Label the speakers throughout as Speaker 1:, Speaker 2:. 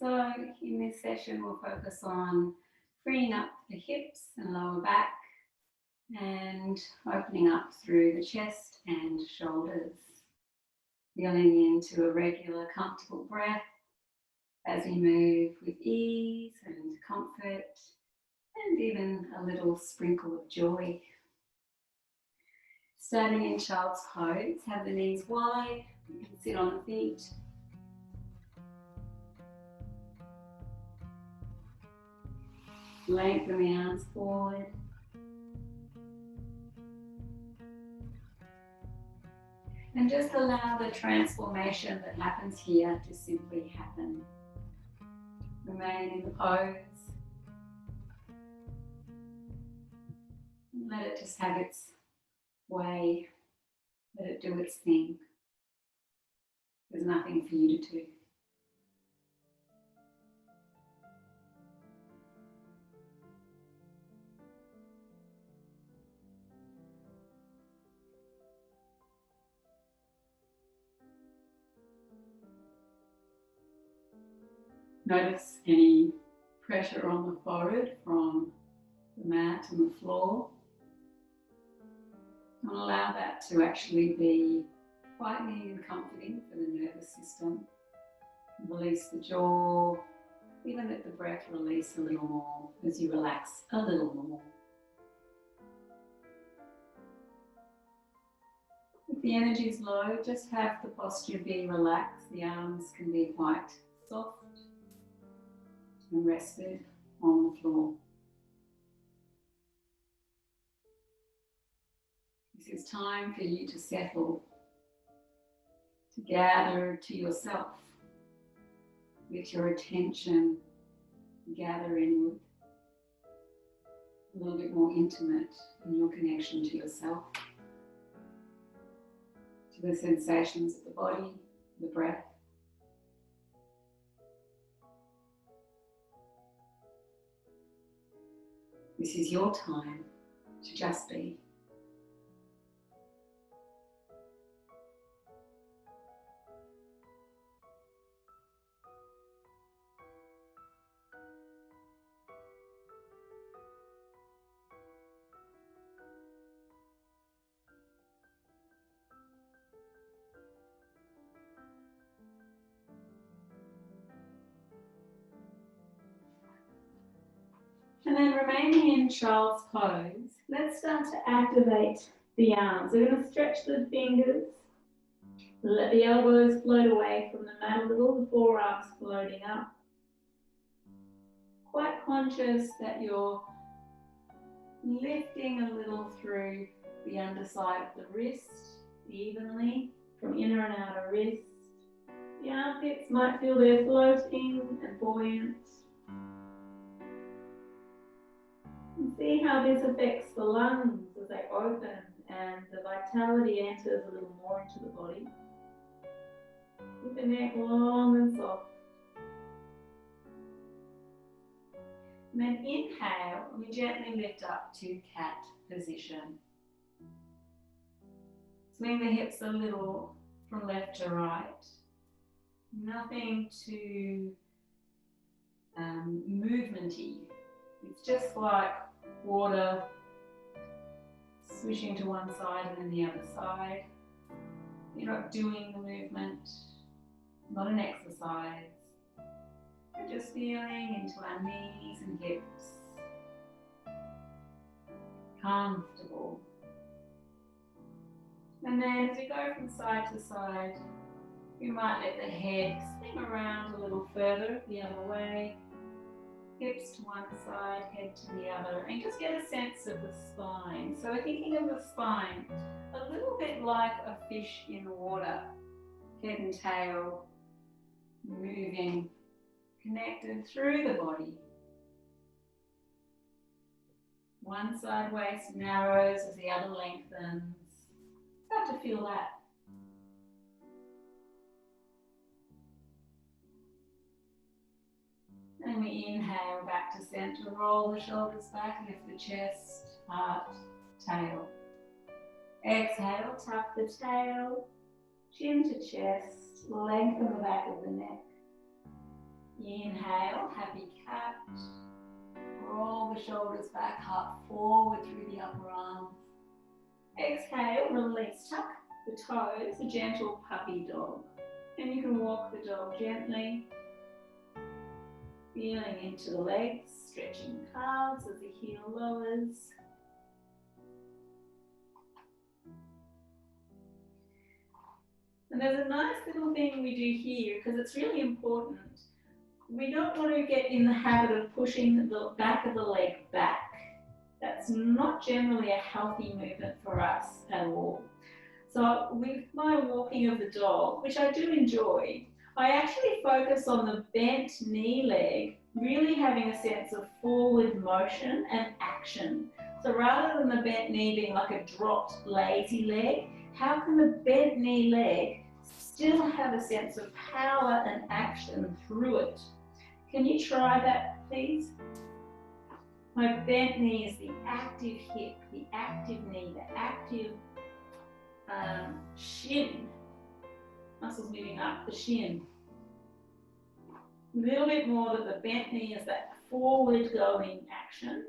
Speaker 1: So in this session, we'll focus on freeing up the hips and lower back and opening up through the chest and shoulders. Feeling into a regular, comfortable breath as we move with ease and comfort and even a little sprinkle of joy. Starting in child's pose, have the knees wide, you can sit on the feet. Lengthen the arms forward. And just allow the transformation that happens here to simply happen. Remain in the pose. And let it just have its way. Let it do its thing. There's nothing for you to do. Notice any pressure on the forehead from the mat and the floor. And allow that to actually be quietening and comforting for the nervous system. Release the jaw, even let the breath release a little more as you relax a little more. If the energy is low, just have the posture be relaxed. The arms can be quite soft and rested on the floor. This is time for you to settle, to gather to yourself with your attention, gather inward, a little bit more intimate in your connection to yourself, to the sensations of the body, the breath. This is your time to just be. And then remaining in child's pose, let's start to activate the arms. We're going to stretch the fingers, let the elbows float away from the mat a little, the forearms floating up. Quite conscious that you're lifting a little through the underside of the wrist evenly, from inner and outer wrist. The armpits might feel they're floating and buoyant. And see how this affects the lungs as they open and the vitality enters a little more into the body. Keep the neck long and soft. And then inhale, and we gently lift up to cat position. Swing the hips a little from left to right. Nothing too movementy. It's just like water swishing to one side and then the other side. You're not doing the movement, not an exercise. We're just feeling into our knees and hips. Comfortable. And then as we go from side to side, you might let the head swing around a little further the other way. Hips to one side, head to the other, and just get a sense of the spine. So we're thinking of the spine a little bit like a fish in water, head and tail moving connected through the body. One side waist narrows as the other lengthens. Start to feel that. And we inhale back to center, roll the shoulders back, lift the chest, heart, tail. Exhale, tuck the tail, chin to chest, lengthen the back of the neck. Inhale, happy cat. Roll the shoulders back, heart forward through the upper arms. Exhale, release, tuck the toes, a gentle puppy dog. And you can walk the dog gently, feeling into the legs, stretching the calves as the heel lowers. And there's a nice little thing we do here because it's really important. We don't want to get in the habit of pushing the back of the leg back. That's not generally a healthy movement for us at all. So with my walking of the dog, which I do enjoy, I actually focus on the bent knee leg, really having a sense of forward motion and action. So rather than the bent knee being like a dropped, lazy leg, how can the bent knee leg still have a sense of power and action through it? Can you try that, please? My bent knee is the active hip, the active knee, the active shin. Muscles moving up the shin. A little bit more that the bent knee is that forward going action.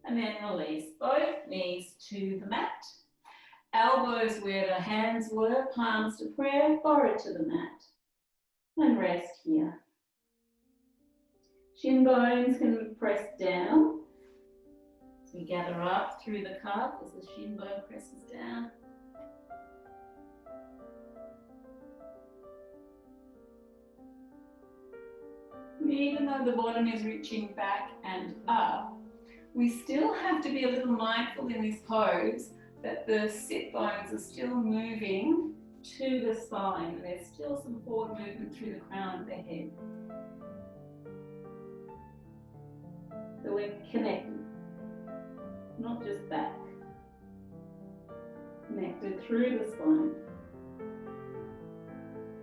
Speaker 1: And then release both knees to the mat. Elbows where the hands were, palms to prayer, forehead to the mat. And rest here. Shin bones can be pressed down. So we gather up through the calf as the shin bone presses down. Even though the bottom is reaching back and up, we still have to be a little mindful in this pose that the sit bones are still moving to the spine. There's still some forward movement through the crown of the head. So we're connected, not just back. Connected through the spine.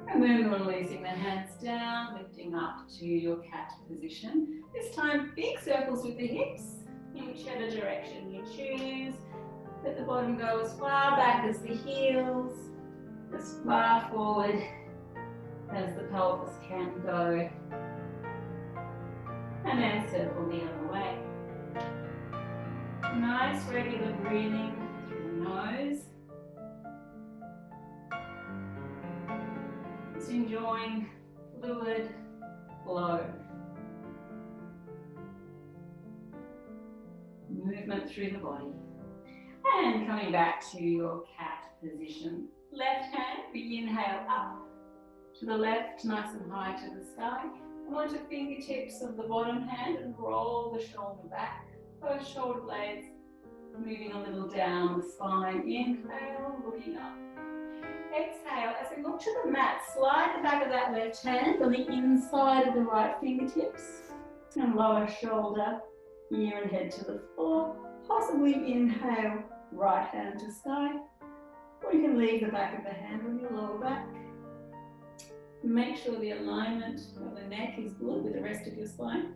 Speaker 1: And then releasing the hands down, lifting up to your cat position. This time, big circles with the hips in whichever direction you choose. Let the bottom go as far back as the heels, as far forward as the pelvis can go. And then circle the other way. Nice regular breathing through the nose. Just enjoying fluid flow. Movement through the body. And coming back to your cat position. Left hand, we inhale up to the left, nice and high to the sky. Onto fingertips of the bottom hand and roll the shoulder back. Both shoulder blades moving a little down the spine. Inhale, looking up. Exhale, as we look to the mat, slide the back of that left hand on the inside of the right fingertips. And lower shoulder, ear and head to the floor. Possibly inhale, right hand to sky. Or you can leave the back of the hand on your lower back. Make sure the alignment of the neck is good with the rest of your spine.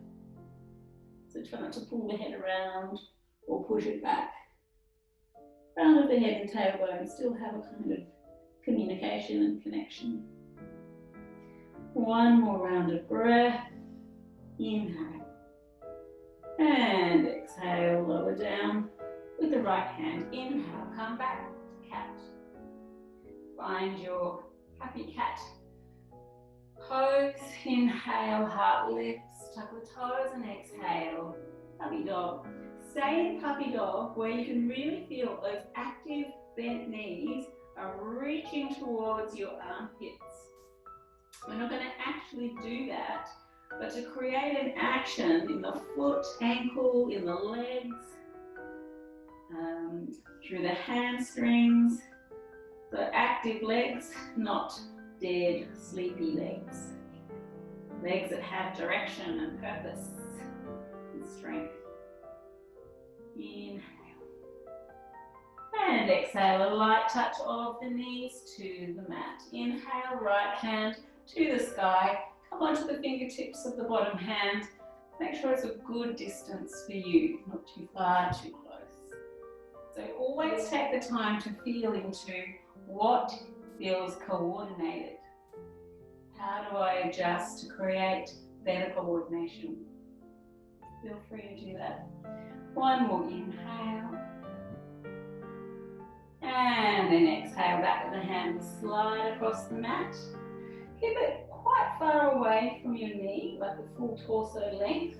Speaker 1: So try not to pull the head around or push it back. Round of the head and tailbone still have a kind of communication and connection. One more round of breath. Inhale. And exhale, lower down with the right hand. Inhale, come back to cat. Find your happy cat pose. Inhale, heart lifts, tuck the toes and exhale, puppy dog. Stay in puppy dog where you can really feel those active bent knees are reaching towards your armpits. We're not going to actually do that, but to create an action in the foot, ankle, in the legs, through the hamstrings. So active legs, not dead, sleepy legs. Legs that have direction and purpose and strength. Inhale. And exhale, a light touch of the knees to the mat. Inhale, right hand to the sky. Come onto the fingertips of the bottom hand. Make sure it's a good distance for you, not too far, too close. So always take the time to feel into what feels coordinated. How do I adjust to create better coordination? Feel free to do that. One more inhale. And then exhale, back of the hand will slide across the mat. Keep it quite far away from your knee, like the full torso length.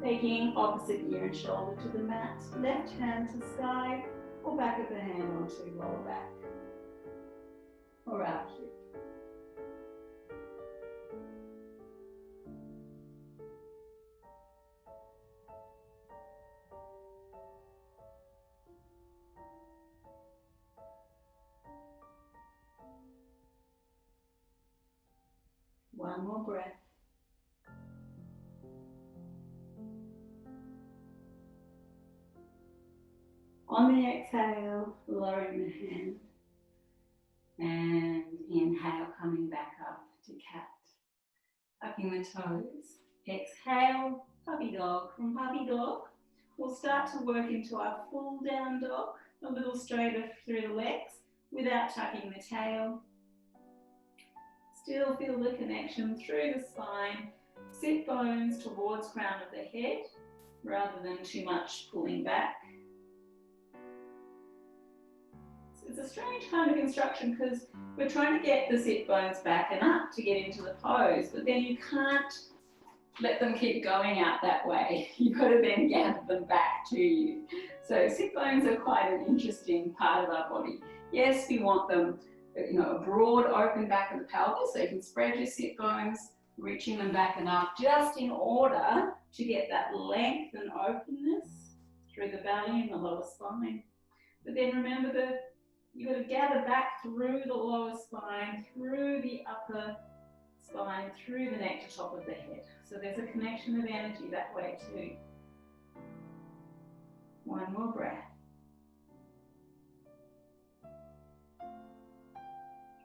Speaker 1: Taking opposite ear and shoulder to the mat. Left hand to sky, or back of the hand onto lower back. Or out hip. One more breath. On the exhale, lowering the hand. And inhale, coming back up to cat. Tucking the toes. Exhale, puppy dog. From puppy dog, we'll start to work into our full down dog. A little straighter through the legs without tucking the tail. Still feel the connection through the spine. Sit bones towards crown of the head rather than too much pulling back. So it's a strange kind of construction because we're trying to get the sit bones back and up to get into the pose, but then you can't let them keep going out that way. You've got to then gather them back to you. So sit bones are quite an interesting part of our body. Yes, we want them, a broad open back of the pelvis, so you can spread your sit bones, reaching them back and up, just in order to get that length and openness through the belly and the lower spine. But then remember that you've got to gather back through the lower spine, through the upper spine, through the neck to top of the head. So there's a connection of energy that way too. One more breath.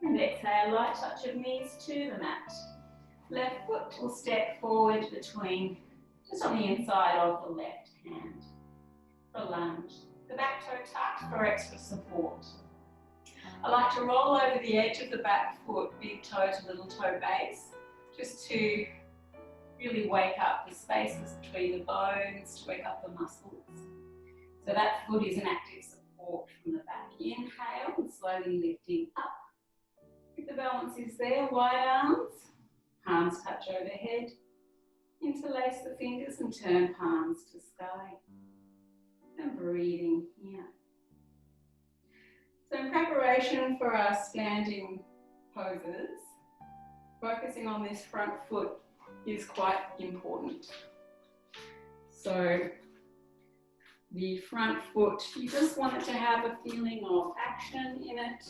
Speaker 1: And exhale, light touch of knees to the mat. Left foot will step forward between, just on the inside of the left hand. For lunge. The back toe tucked for extra support. I like to roll over the edge of the back foot, big toe to little toe base, just to really wake up the spaces between the bones, to wake up the muscles. So that foot is an active support from the back. Inhale and slowly lifting up. If the balance is there, wide arms, palms touch overhead. Interlace the fingers and turn palms to sky. And breathing here. So in preparation for our standing poses, focusing on this front foot is quite important. So the front foot, you just want it to have a feeling of action in it,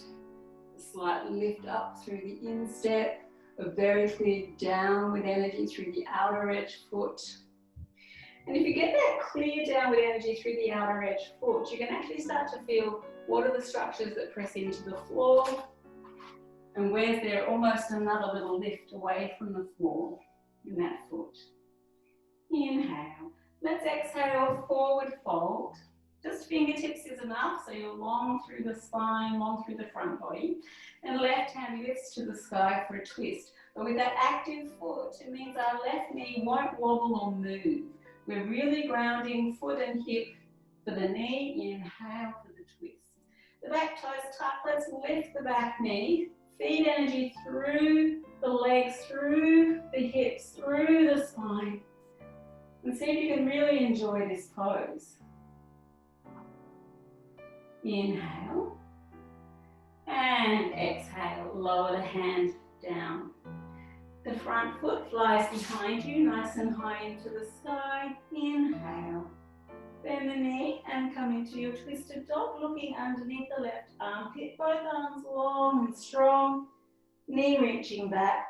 Speaker 1: a slight lift up through the instep, a very clear downward energy through the outer edge foot. And if you get that clear downward energy through the outer edge foot, you can actually start to feel what are the structures that press into the floor and where's there almost another little lift away from the floor in that foot. Inhale. Let's exhale, forward fold. Just fingertips is enough, so you're long through the spine, long through the front body. And left hand lifts to the sky for a twist. But with that active foot, it means our left knee won't wobble or move. We're really grounding foot and hip for the knee. Inhale for the twist. The back toes tucked. Let's lift the back knee. Feed energy through the legs, through the hips, through the spine. And see if you can really enjoy this pose. Inhale. And exhale. Lower the hand down. The front foot flies behind you, nice and high into the sky. Inhale. Bend the knee and come into your twisted dog, looking underneath the left armpit. Both arms long and strong. Knee reaching back.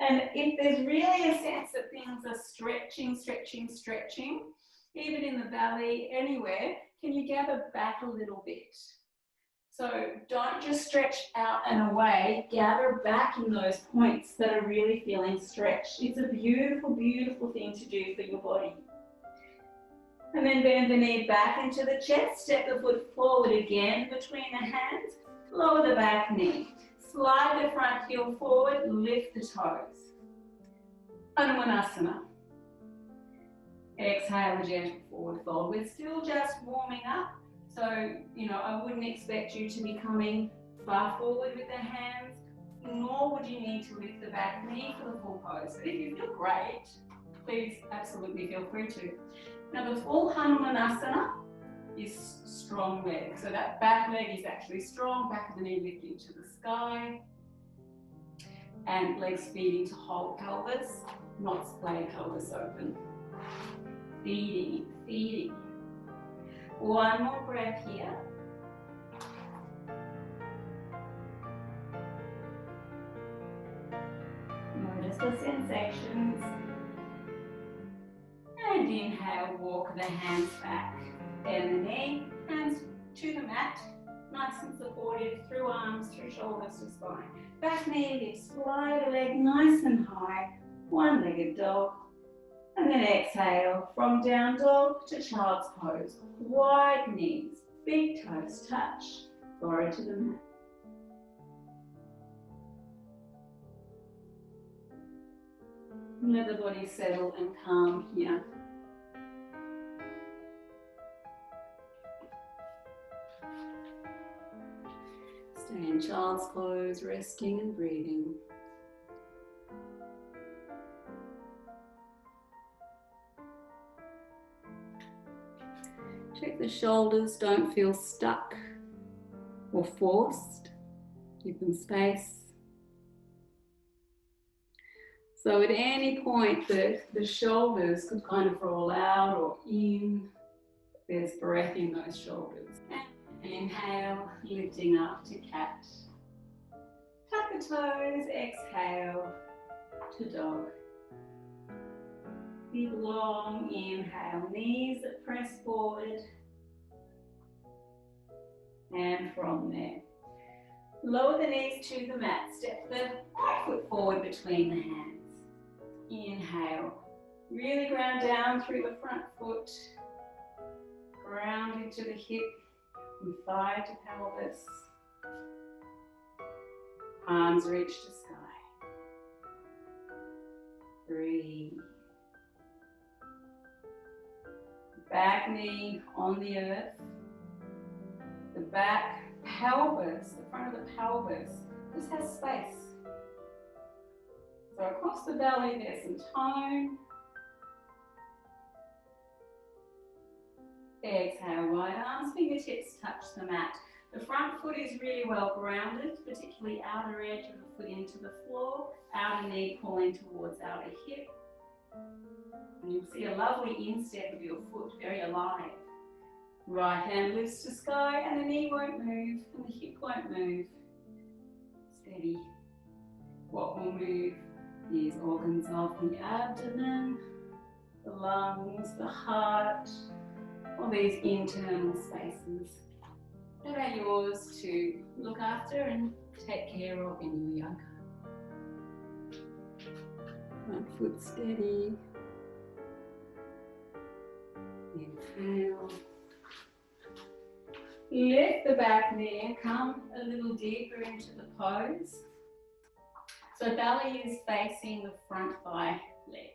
Speaker 1: And if there's really a sense that things are stretching, stretching, stretching, even in the belly, anywhere, can you gather back a little bit? So don't just stretch out and away, gather back in those points that are really feeling stretched. It's a beautiful, beautiful thing to do for your body. And then bend the knee back into the chest, step the foot forward again between the hands, lower the back knee. Slide the front heel forward, lift the toes. Hanumanasana. Exhale a gentle forward fold. We're still just warming up. So, I wouldn't expect you to be coming far forward with the hands, nor would you need to lift the back knee for the full pose. But if you feel great, please absolutely feel free to. Now the full Hanumanasana is strong leg. So that back leg is actually strong, back of the knee lifting to the sky, and legs feeding to whole pelvis, not splay pelvis open. Feeding, feeding. One more breath here. Notice the sensations. And inhale, walk the hands back. Bend the knee, hands to the mat. Nice and supportive through arms, through shoulders to spine. Back knee lifts, slide a leg nice and high. One-legged dog. And then exhale from down dog to child's pose. Wide knees, big toes touch, lower to the mat. Let the body settle and calm here. Stay in child's pose, resting and breathing. Check the shoulders don't feel stuck or forced. Give them space. So at any point the shoulders could kind of roll out or in, there's breath in those shoulders. And inhale, lifting up to cat. Tap the toes, exhale to dog. Big long inhale, knees that press forward. And from there, lower the knees to the mat. Step the right foot forward between the hands. Inhale, really ground down through the front foot. Ground into the hip, from thigh to pelvis. Arms reach to sky. Breathe. Back knee on the earth. The back pelvis, the front of the pelvis, just has space. So across the belly there's some tone. Exhale, wide arms, fingertips touch the mat. The front foot is really well grounded, particularly outer edge of the foot into the floor, outer knee pulling towards outer hip. And you'll see a lovely instep of your foot, very alive. Right hand lifts to sky and the knee won't move and the hip won't move. Steady. What will move is organs of the abdomen, the lungs, the heart, all these internal spaces that are yours to look after and take care of in your yoga. Front foot steady. Inhale. Lift the back knee and come a little deeper into the pose. So belly is facing the front thigh leg.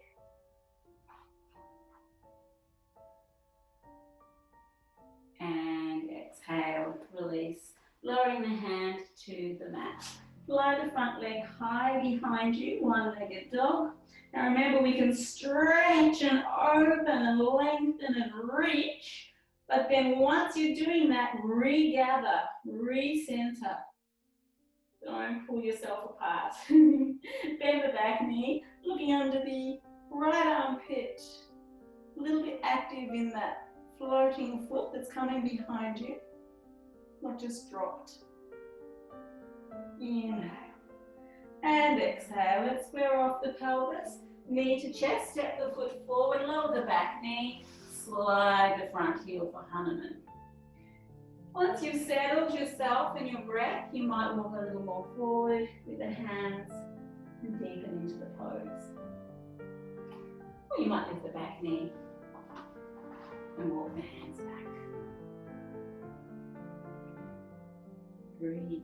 Speaker 1: And exhale, release, lowering the hand to the mat. Fly the front leg high behind you, one-legged dog. Now remember, we can stretch and open and lengthen and reach, but then once you're doing that, regather, recenter. Don't pull yourself apart. Bend the back knee, looking under the right armpit. A little bit active in that floating foot that's coming behind you, not just dropped. Inhale. And exhale, let's square off the pelvis. Knee to chest, step the foot forward, lower the back knee, slide the front heel for Hanuman. Once you've settled yourself and your breath, you might walk a little more forward with the hands and deepen into the pose. Or you might lift the back knee and walk the hands back. Breathe.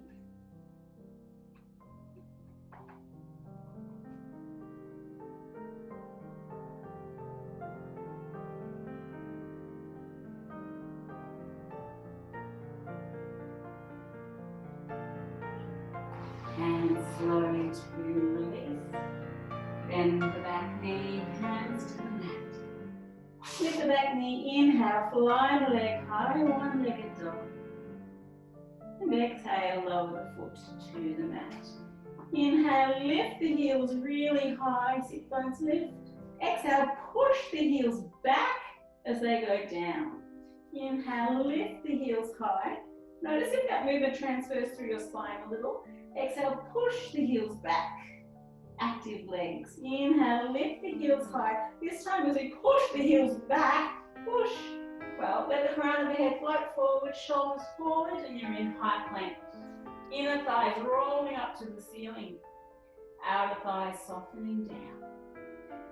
Speaker 1: Hands slowly to release. Bend the back knee, hands to the mat. Lift the back knee, inhale, fly the leg high, one-legged dog. And exhale, lower the foot to the mat. Inhale, lift the heels really high, sit bones lift. Exhale, push the heels back as they go down. Inhale, lift the heels high. Notice if that movement transfers through your spine a little. Exhale, push the heels back. Active legs. Inhale, lift the heels high. This time as we push the heels back, push. Well, let the crown of the head float forward, shoulders forward, and you're in high plank. Inner thighs rolling up to the ceiling. Outer thighs softening down.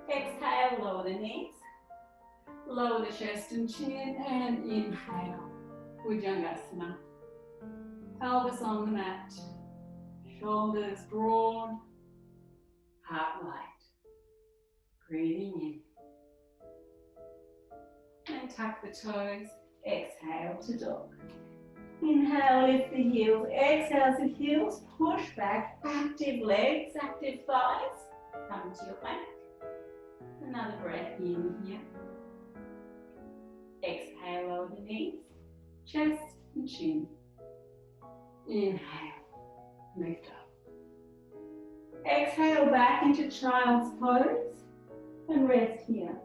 Speaker 1: Exhale, lower the knees. Lower the chest and chin, and inhale. Bhujangasana. Pelvis on the mat. Shoulders drawn. Heart light. Breathing in. And tuck the toes. Exhale to dog. Inhale, lift the heels. Exhale the heels. Push back. Active legs, active thighs. Come to your plank. Another breath in here. Exhale, lower the knees. Chest and chin. Inhale. Lift up. Exhale back into child's pose and rest here.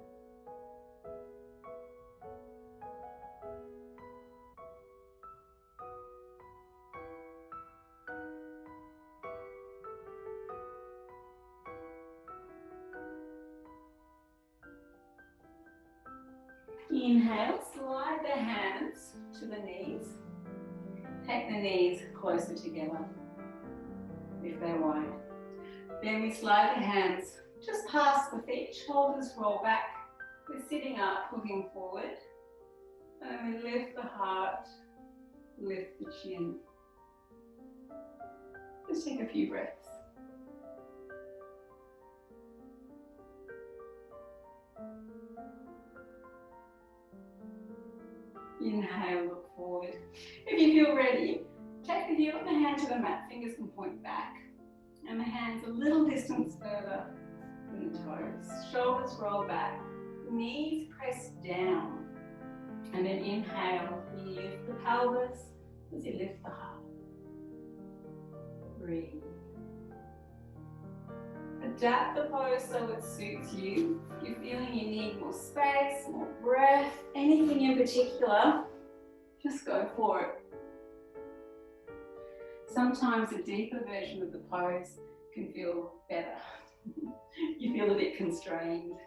Speaker 1: Inhale, slide the hands to the knees. Take the knees closer together if they're wide. Then we slide the hands just past the feet, shoulders roll back. We're sitting up, looking forward. And we lift the heart, lift the chin. Just take a few breaths. Inhale, look forward. If you feel ready, take the heel of the hand to the mat, fingers can point back. And the hands a little distance further than the toes. Shoulders roll back, knees press down. And then inhale, you lift the pelvis as you lift the heart. Breathe. Adapt the pose so it suits you. If you're feeling you need more space, more breath, anything in particular, just go for it. Sometimes a deeper version of the pose can feel better. You feel a bit constrained.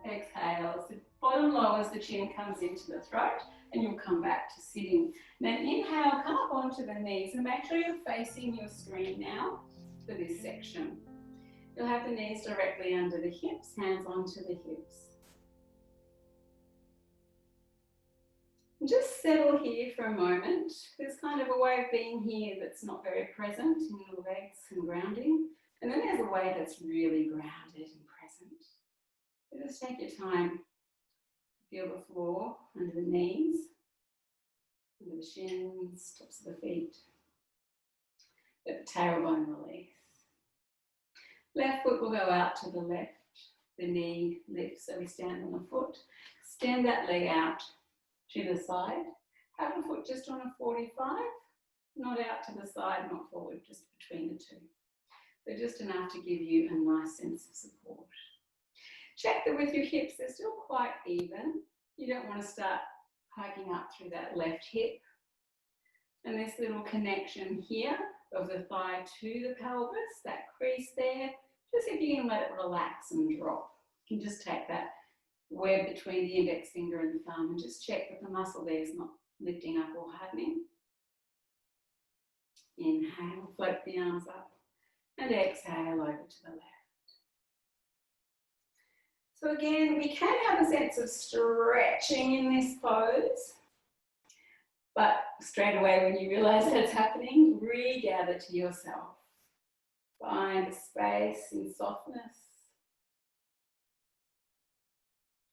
Speaker 1: Exhale, so bottom lowers, the chin comes into the throat, and you'll come back to sitting. Then inhale, come up onto the knees, and make sure you're facing your screen now for this section. You'll have the knees directly under the hips, hands onto the hips. Just settle here for a moment. There's kind of a way of being here that's not very present in your legs and grounding. And then there's a way that's really grounded and present. So just take your time. Feel the floor under the knees, under the shins, tops of the feet. Let the tailbone release. Left foot will go out to the left. The knee lifts, so we stand on the foot. Extend that leg out to the side. Have the foot just on a 45, not out to the side, not forward, just between the two. So just enough to give you a nice sense of support. Check that with your hips, they're still quite even. You don't want to start hiking up through that left hip. And this little connection here of the thigh to the pelvis, that crease there. Just if you can let it relax and drop. You can just take that web between the index finger and the thumb and just check that the muscle there is not lifting up or hardening. Inhale, float the arms up, and exhale over to the left. So again, we can have a sense of stretching in this pose, but straight away when you realise that's happening, regather to yourself. Find a space in softness.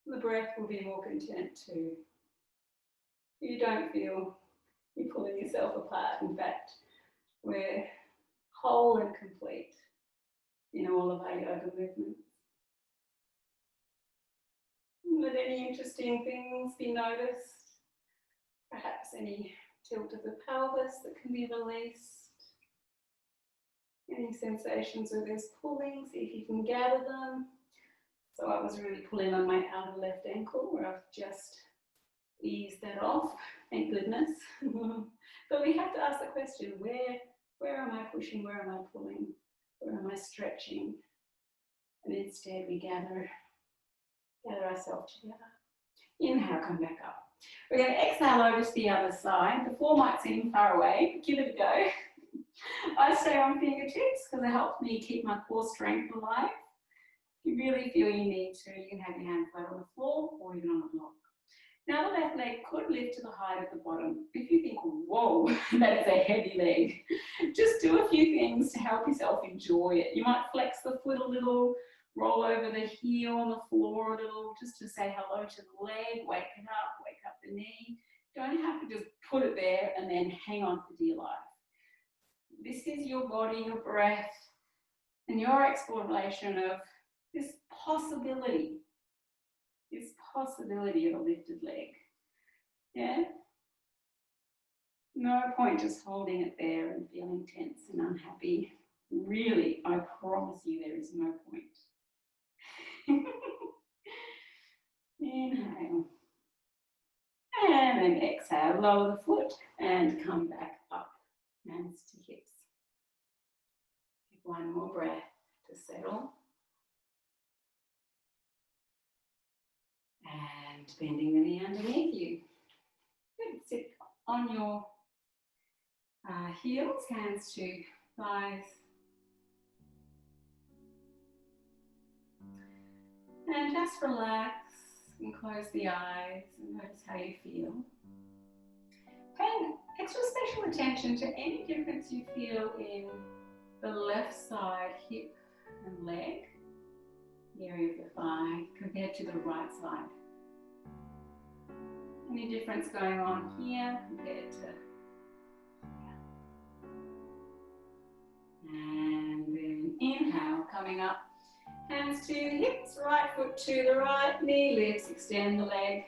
Speaker 1: The breath will be more content too. You don't feel you're pulling yourself apart. In fact, we're whole and complete in all of our yoga movements. Let any interesting things be noticed. Perhaps any tilt of the pelvis that can be released. Any sensations where there's pulling, see if you can gather them. So I was really pulling on my outer left ankle where I've just eased that off, thank goodness. But we have to ask the question, where am I pushing, where am I pulling, where am I stretching? And instead we gather ourselves together. Inhale, come back up. We're going to exhale over to the other side. The floor might seem far away, but give it a go. I stay on fingertips because it helps me keep my core strength alive. If you really feel you need to, you can have your hand flat on the floor or even on a block. Now the left leg could lift to the height of the bottom. If you think, whoa, that is a heavy leg, just do a few things to help yourself enjoy it. You might flex the foot a little, roll over the heel on the floor a little, just to say hello to the leg, wake up the knee. Don't have to just put it there and then hang on for dear life. This is your body, your breath, and your exploration of this possibility of a lifted leg. Yeah? No point just holding it there and feeling tense and unhappy. Really, I promise you there is no point. Inhale. And then exhale, lower the foot and come back up, hands to hips. Take one more breath to settle. And bending the knee underneath you. Good. Sit on your heels, hands to thighs. And just relax and close the eyes and notice how you feel. Paying extra special attention to any difference you feel in the left side hip and leg, the area of the thigh, compared to the right side. Any difference going on here compared to here. And then inhale, coming up. Hands to the hips, right foot to the right, knee lifts, extend the leg.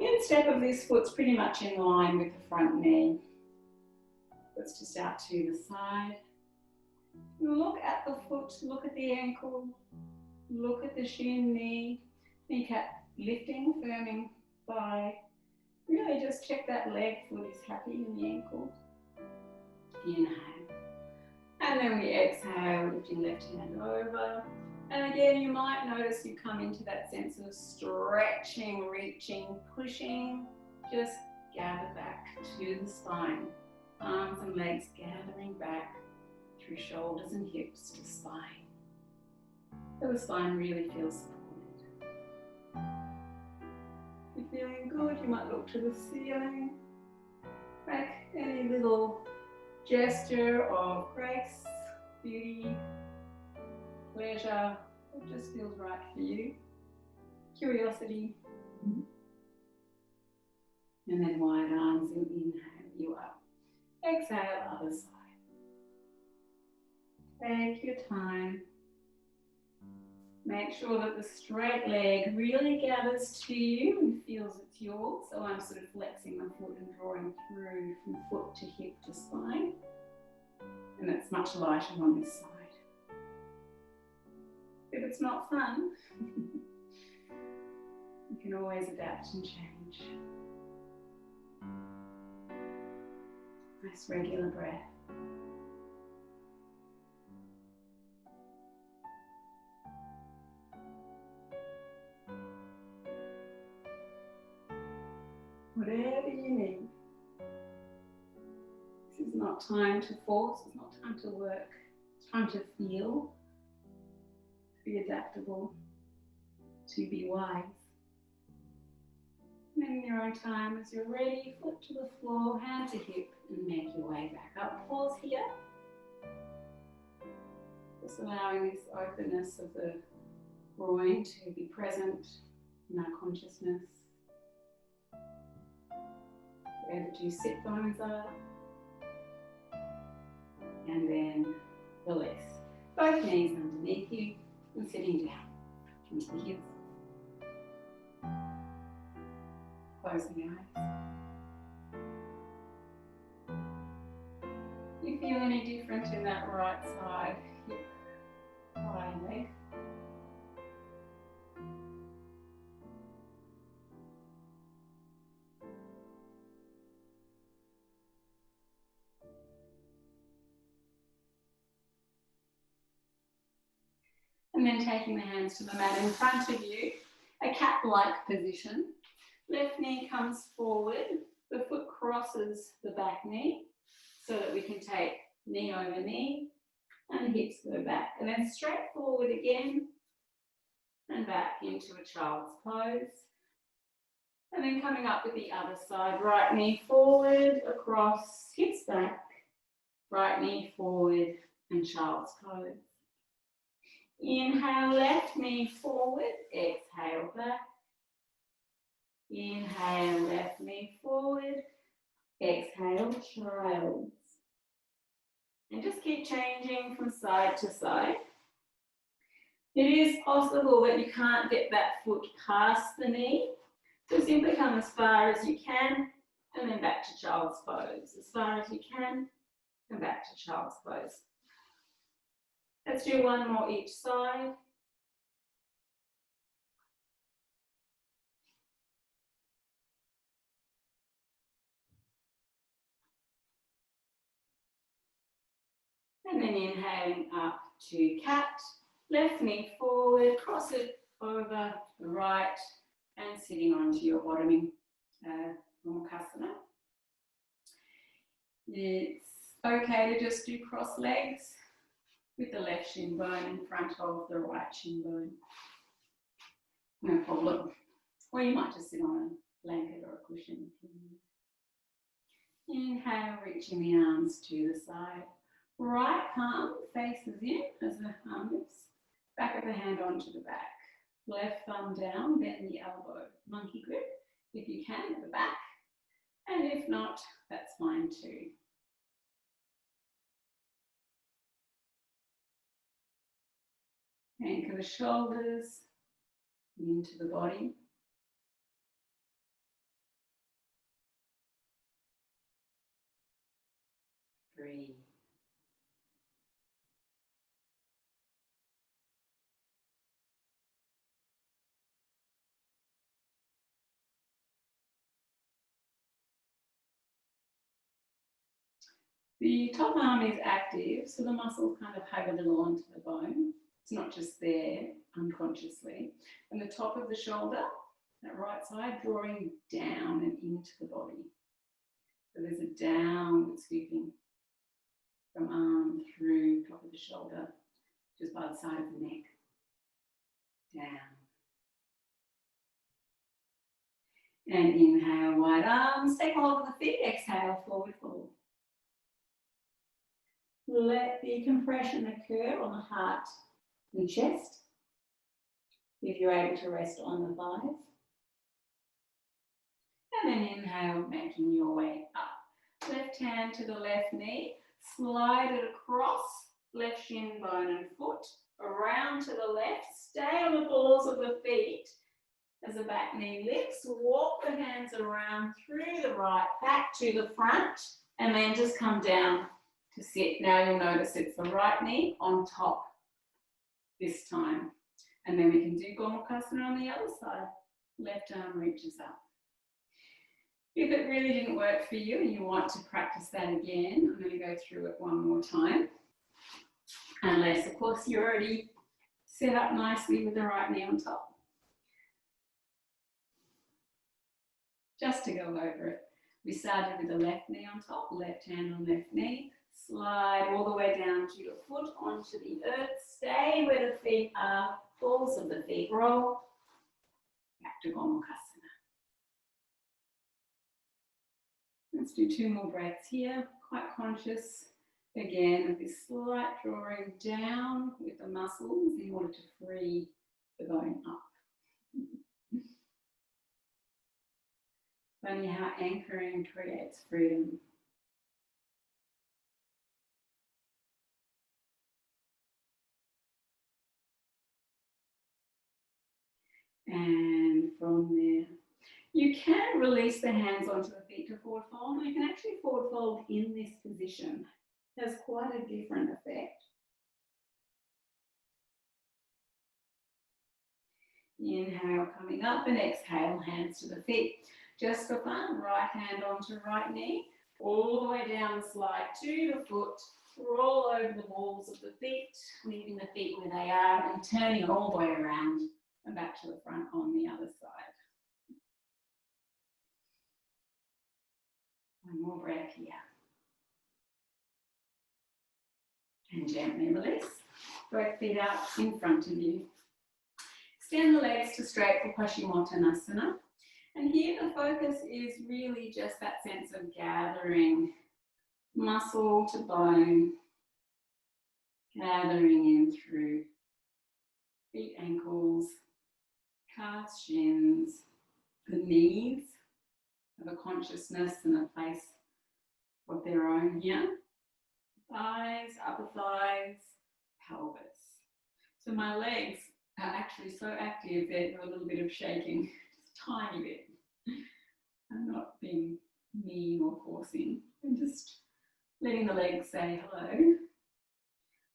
Speaker 1: Instep of this foot's pretty much in line with the front knee. Let's just out to the side. Look at the foot, look at the ankle, look at the shin, knee, kneecap lifting, firming thigh. Really just check that leg foot is happy in the ankle. Inhale. And then we exhale, lifting left hand over. And again, you might notice you come into that sense of stretching, reaching, pushing. Just gather back to the spine. Arms and legs gathering back through shoulders and hips to spine. So the spine really feels supported. If you're feeling good, you might look to the ceiling. Make any little gesture of grace, beauty, pleasure, it just feels right for you. Curiosity. And then wide arms and inhale you up. Exhale, other side. Take your time. Make sure that the straight leg really gathers to you and feels it's yours. So I'm sort of flexing my foot and drawing through from foot to hip to spine. And it's much lighter on this side. If it's not fun, you can always adapt and change. Nice regular breath. Whatever you need. This is not time to force, it's not time to work. It's time to feel, to be adaptable, to be wise. And then in your own time, as you're ready, foot to the floor, hand to hip, and make your way back up. Pause here. Just allowing this openness of the groin to be present in our consciousness. Where the two sit bones are. And then release. Both knees underneath you and sitting down onto the heels. Closing your eyes. You feel any different in that right side hip, right leg? And then taking the hands to the mat in front of you, a cat-like position. Left knee comes forward, the foot crosses the back knee so that we can take knee over knee and hips go back. And then straight forward again and back into a child's pose. And then coming up with the other side, right knee forward, across, hips back, right knee forward and child's pose. Inhale, left knee forward, exhale back. Inhale, left knee forward, exhale, child's. And just keep changing from side to side. It is possible that you can't get that foot past the knee, so simply come as far as you can and then back to child's pose. As far as you can, and back to child's pose. Let's do one more each side. And then inhaling up to cat, left knee forward, cross it over the right and sitting onto your bottoming Brahmakasana. It's okay to just do cross legs with the left shin bone in front of the right shin bone. No problem. Or you might just sit on a blanket or a cushion. Inhale, reaching the arms to the side. Right palm faces in as the arm lifts. Back of the hand onto the back. Left thumb down, bend the elbow. Monkey grip, if you can, at the back. And if not, that's fine too. Anchor the shoulders into the body. Breathe. The top arm is active, so the muscles kind of hug a little onto the bone. It's not just there unconsciously. And the top of the shoulder, that right side, drawing down and into the body. So there's a downward sweeping from arm through top of the shoulder, just by the side of the neck. Down. And inhale, wide arms, take hold of the feet, exhale, forward fold. Let the compression occur on the heart and chest. If you're able to rest on the thighs. And then inhale, making your way up. Left hand to the left knee, slide it across, left shin bone and foot, around to the left, stay on the balls of the feet as the back knee lifts, walk the hands around through the right, back to the front, and then just come down to sit. Now you'll notice it's the right knee on top this time. And then we can do Gomukhasana on the other side. Left arm reaches up. If it really didn't work for you and you want to practice that again, I'm going to go through it one more time. Unless, of course, you're already set up nicely with the right knee on top. just to go over it. We started with the left knee on top, left hand on left knee. Slide all the way down to your foot onto the earth. Stay where the feet are. Balls of the feet roll. Back to Gomukhasana. Let's do 2 more breaths here. Quite conscious, again, of this slight drawing down with the muscles in order to free the bone up. Funny how anchoring creates freedom. And from there, you can release the hands onto the feet to forward fold, or you can actually forward fold in this position. It has quite a different effect. Inhale, coming up, and exhale, hands to the feet. Just for fun, right hand onto right knee, all the way down, slide to the foot, roll over the balls of the feet, leaving the feet where they are, and turning it all the way around and back to the front on the other side. One more breath here. And gently release. Both feet out in front of you. Extend the legs to straight for Paschimottanasana. And here the focus is really just that sense of gathering muscle to bone, gathering in through feet, ankles, calves, shins, the knees have a consciousness and a place of their own here. Thighs, upper thighs, pelvis. So my legs are actually so active that they're a little bit of shaking, just a tiny bit. I'm not being mean or forcing. I'm just letting the legs say hello. You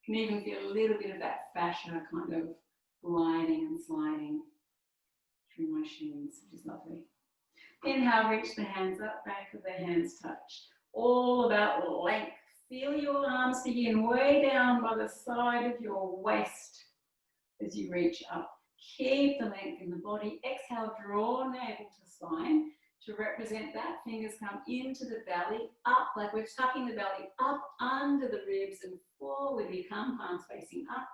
Speaker 1: can even feel a little bit of that fascia kind of gliding and sliding through my shins, which is lovely. Inhale, reach the hands up, back of the hands touch. All about length. Feel your arms begin way down by the side of your waist as you reach up. Keep the length in the body. Exhale, draw navel to spine. To represent that, fingers come into the belly, up, like we're tucking the belly up under the ribs and forward we come, palms facing up.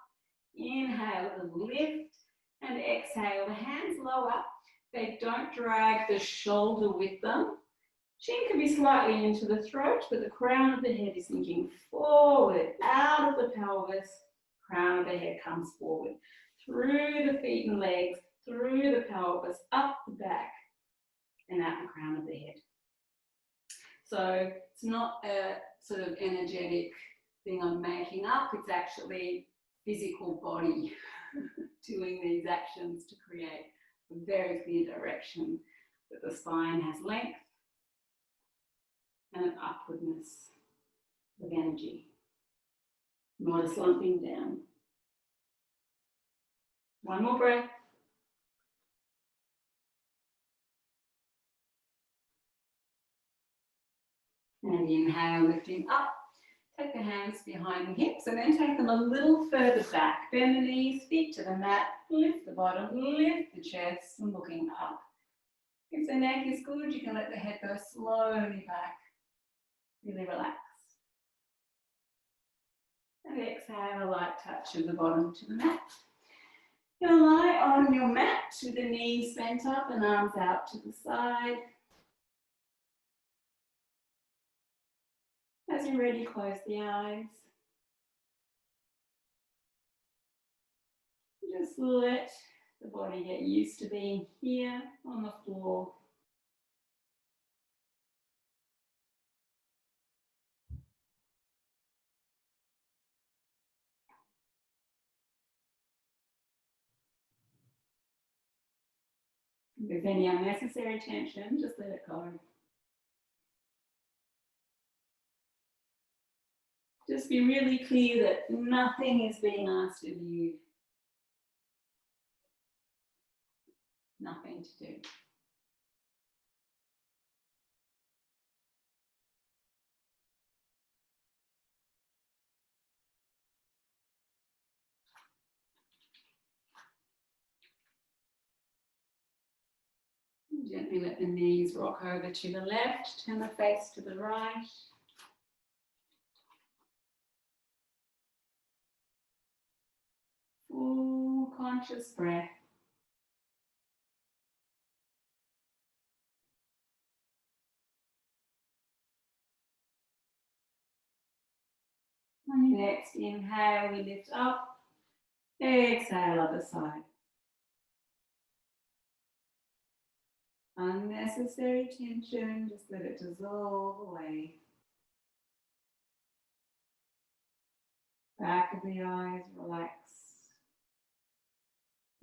Speaker 1: Inhale, lift, and exhale. The hands lower. They don't drag the shoulder with them. Chin can be slightly into the throat, but the crown of the head is sinking forward, out of the pelvis. Crown of the head comes forward, through the feet and legs, through the pelvis, up the back, and out the crown of the head. So it's not a sort of energetic thing I'm making up. It's actually physical body doing these actions to create a very clear direction that the spine has length and an upwardness of energy, not a slumping down. One more breath. And inhale, lifting up. Take the hands behind the hips and then take them a little further back. Bend the knees, feet to the mat, lift the bottom, lift the chest, and looking up. If the neck is good, you can let the head go slowly back. Really relax. And exhale, a light touch of the bottom to the mat. You'll lie on your mat with the knees bent up and arms out to the side. As you're ready, close the eyes. Just let the body get used to being here on the floor. If there's any unnecessary tension, just let it go. Just be really clear that nothing is being asked of you. Nothing to do. Gently let the knees rock over to the left, turn the face to the right. Full conscious breath. On your next inhale, we lift up. Exhale, other side. Unnecessary tension, just let it dissolve away. Back of the eyes, relax.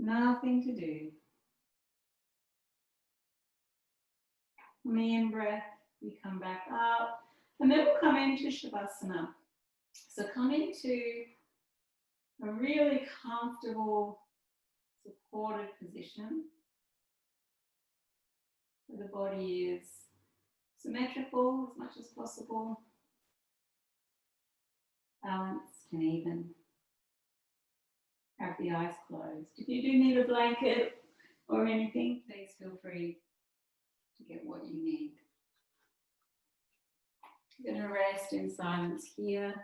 Speaker 1: Nothing to do. On the in-breath, we come back up, and then we'll come into Shavasana. So come into a really comfortable, supported position where the body is symmetrical as much as possible, balanced and even. Have the eyes closed. If you do need a blanket or anything, please feel free to get what you need. You're going to rest in silence here.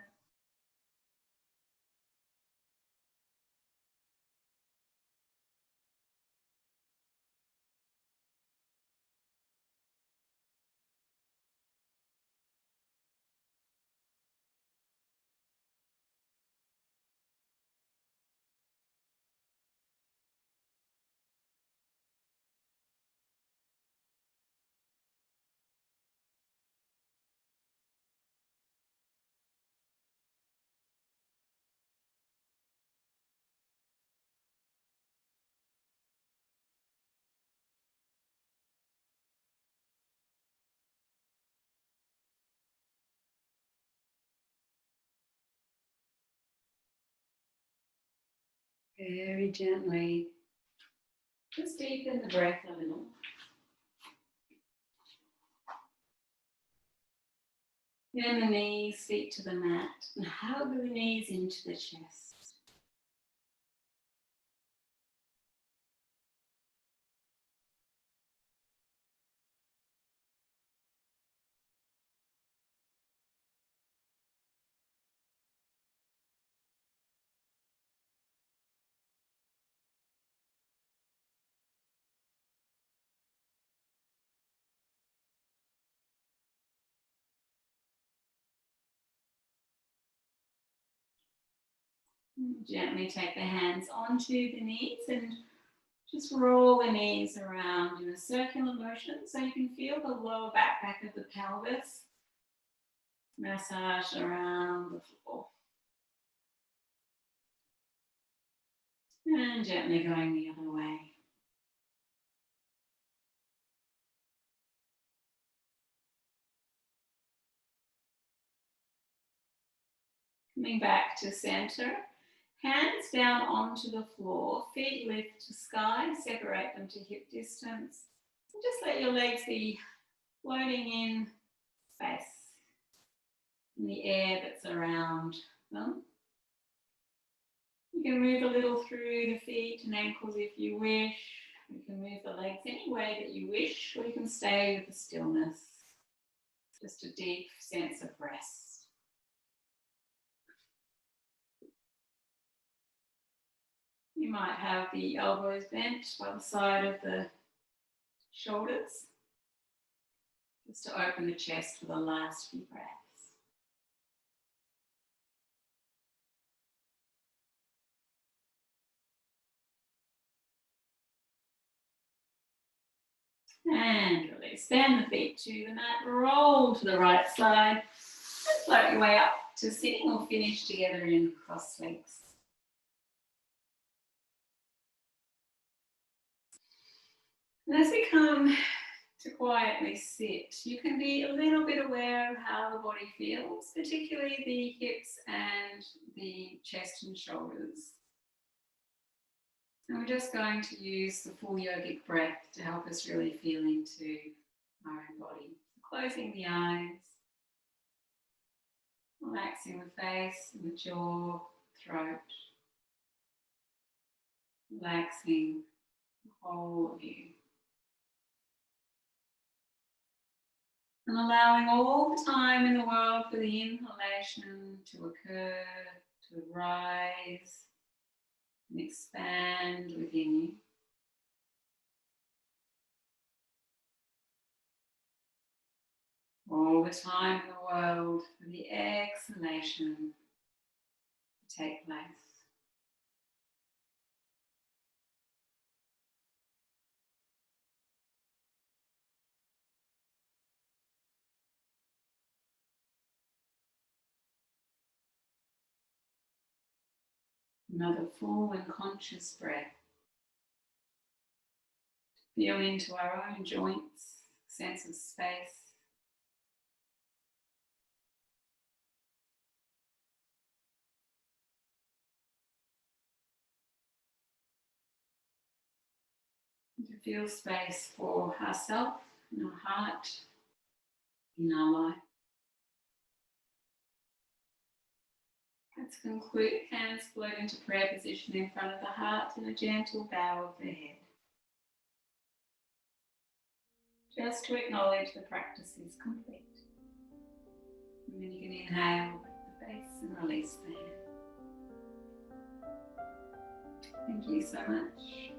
Speaker 1: Very gently, just deepen the breath a little. Then the knees, feet to the mat, and hug the knees into the chest. Gently take the hands onto the knees and just roll the knees around in a circular motion so you can feel the lower back of the pelvis massage around the floor. And gently going the other way. Coming back to center. Hands down onto the floor, feet lift to sky, separate them to hip distance. And just let your legs be floating in space, in the air that's around them. You can move a little through the feet and ankles if you wish. You can move the legs any way that you wish, or you can stay with the stillness. Just a deep sense of rest. You might have the elbows bent by the side of the shoulders, just to open the chest for the last few breaths. And release. Stand the feet to the mat, roll to the right side, and float your way up to sitting or finish together in cross legs. And as we come to quietly sit, you can be a little bit aware of how the body feels, particularly the hips and the chest and shoulders. And we're just going to use the full yogic breath to help us really feel into our own body. Closing the eyes, relaxing the face and the jaw, throat, relaxing the whole of you. And allowing all the time in the world for the inhalation to occur, to rise and expand within you. All the time in the world for the exhalation to take place. Another full and conscious breath. Feel into our own joints, sense of space. To feel space for ourselves, in our heart, in our life. Let's conclude. Hands float into prayer position in front of the heart and a gentle bow of the head. Just to acknowledge the practice is complete. And then you can inhale with the face and release the hand. Thank you so much.